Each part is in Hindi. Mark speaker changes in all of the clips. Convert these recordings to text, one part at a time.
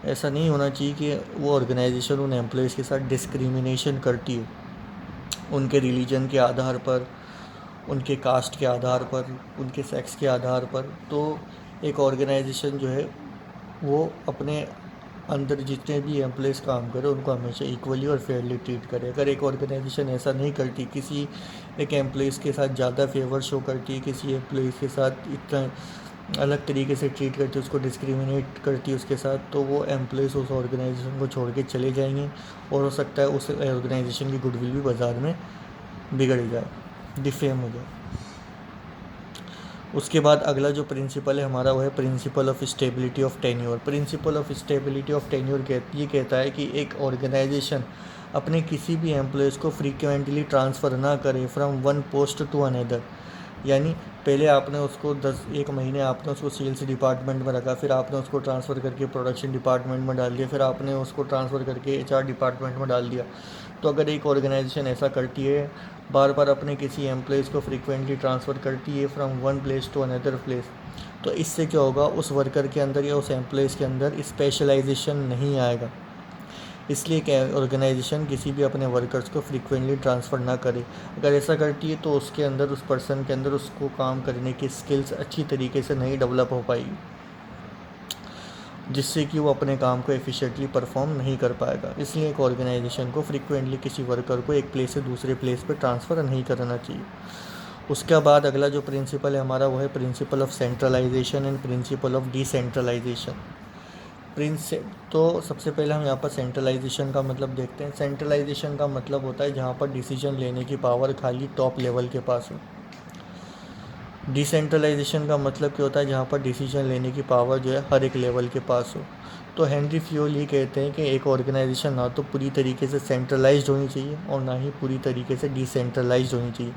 Speaker 1: ऐसा नहीं होना चाहिए कि वो ऑर्गेनाइजेशन उन एम्प्लॉयज़ के साथ डिस्क्रिमिनेशन करती है उनके रिलीजन के आधार पर, उनके कास्ट के आधार पर, उनके सेक्स के आधार पर। तो एक ऑर्गेनाइजेशन जो है वो अपने अंदर जितने भी एम्प्लॉयज़ काम करें उनको हमेशा इक्वली और फेयरली ट्रीट करे। अगर एक ऑर्गेनाइजेशन ऐसा नहीं करती, किसी एक एम्प्लॉयज़ के साथ ज़्यादा फेवर शो करती है, किसी एम्प्लॉयज़ के साथ इतना अलग तरीके से ट्रीट करती है, उसको डिस्क्रिमिनेट करती है उसके साथ, तो वो एम्प्लॉयज़ उस ऑर्गेनाइजेशन को छोड़ के चले जाएंगे और हो सकता है उस ऑर्गेनाइजेशन की गुडविल भी बाज़ार में बिगड़ जाए, डिफेम हो जाए। उसके बाद अगला जो प्रिंसिपल है हमारा वो है principle of stability of tenure. Principle of stability of tenure ये कहता है कि एक ऑर्गेनाइजेशन अपने किसी भी एम्प्लॉयज़ को फ्रीक्वेंटली ट्रांसफ़र ना करे from one post to another. यानी पहले आपने उसको 1 महीने आपने उसको सेल्स डिपार्टमेंट में रखा, फिर आपने उसको ट्रांसफ़र करके प्रोडक्शन डिपार्टमेंट में डाल दिया, फिर आपने उसको ट्रांसफ़र करके एचआर डिपार्टमेंट में डाल दिया। तो अगर एक ऑर्गेनाइजेशन ऐसा करती है, बार बार अपने किसी एम्प्लॉयज़ को फ्रीक्वेंटली ट्रांसफ़र करती है from one place to another place, तो इससे क्या होगा, उस वर्कर के अंदर या उस एम्प्लॉयज़ के अंदर स्पेशलाइजेशन नहीं आएगा। इसलिए क्या ऑर्गेनाइजेशन किसी भी अपने वर्कर्स को फ्रीक्वेंटली ट्रांसफ़र ना करे। अगर ऐसा करती है तो उसके अंदर, उस पर्सन के अंदर उसको काम करने की स्किल्स अच्छी तरीके से नहीं डेवलप हो पाएगी, जिससे कि वो अपने काम को एफिशिएंटली परफॉर्म नहीं कर पाएगा। इसलिए एक ऑर्गेनाइजेशन को फ्रीक्वेंटली किसी वर्कर को एक प्लेस से दूसरे प्लेस पर ट्रांसफ़र नहीं करना चाहिए। उसके बाद अगला जो प्रिंसिपल है हमारा वो है principle of centralisation and principle of decentralisation. Prince तो सबसे पहले हम यहाँ पर सेंट्रलाइजेशन का मतलब देखते हैं। सेंट्रलाइजेशन का मतलब होता है जहाँ पर डिसीजन लेने की पावर खाली टॉप लेवल के पास हो। डिसेंट्रलाइजेशन का मतलब क्या होता है, जहाँ पर डिसीजन लेने की पावर जो है हर एक लेवल के पास हो। तो हेनरी फ्यूल ये कहते हैं कि एक ऑर्गेनाइजेशन ना तो पूरी तरीके से सेंट्रलाइज्ड होनी चाहिए और ना ही पूरी तरीके से डिसेंट्रलाइज्ड होनी चाहिए।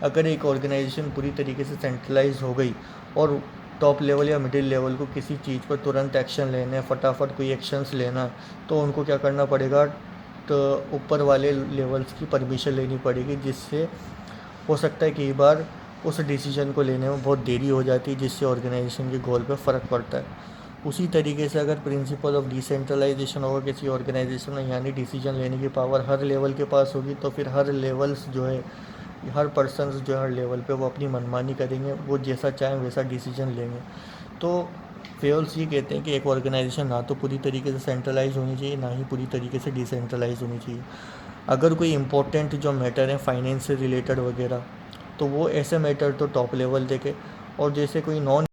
Speaker 1: अगर एक ऑर्गेनाइजेशन पूरी तरीके से सेंट्रलाइज्ड हो गई और टॉप लेवल या मिडिल लेवल को किसी चीज़ पर तुरंत एक्शन लेना है, फटाफट कोई एक्शंस लेना है, तो उनको क्या करना पड़ेगा, तो ऊपर वाले लेवल्स की परमिशन लेनी पड़ेगी, जिससे हो सकता है कई बार उस डिसीजन को लेने में बहुत देरी हो जाती है, जिससे ऑर्गेनाइजेशन के गोल पर फ़र्क पड़ता है। उसी तरीके से अगर प्रिंसिपल ऑफ डिसेंट्रलाइजेशन होगा किसी ऑर्गेनाइजेशन में, यानी डिसीजन लेने की पावर हर लेवल के पास होगी, तो फिर हर लेवल्स जो है, हर पर्सनस जो है हर लेवल पे वो अपनी मनमानी करेंगे, वो जैसा चाहें वैसा डिसीजन लेंगे। तो फेल्स ये कहते हैं कि एक ऑर्गेनाइजेशन ना तो पूरी तरीके से सेंट्रलाइज होनी चाहिए, ना ही पूरी तरीके से डिसेंट्रलाइज होनी चाहिए। अगर कोई इंपॉर्टेंट जो मैटर है फाइनेंस से रिलेटेड वगैरह, तो वो ऐसे मैटर तो टॉप लेवल देखे, और जैसे कोई नॉन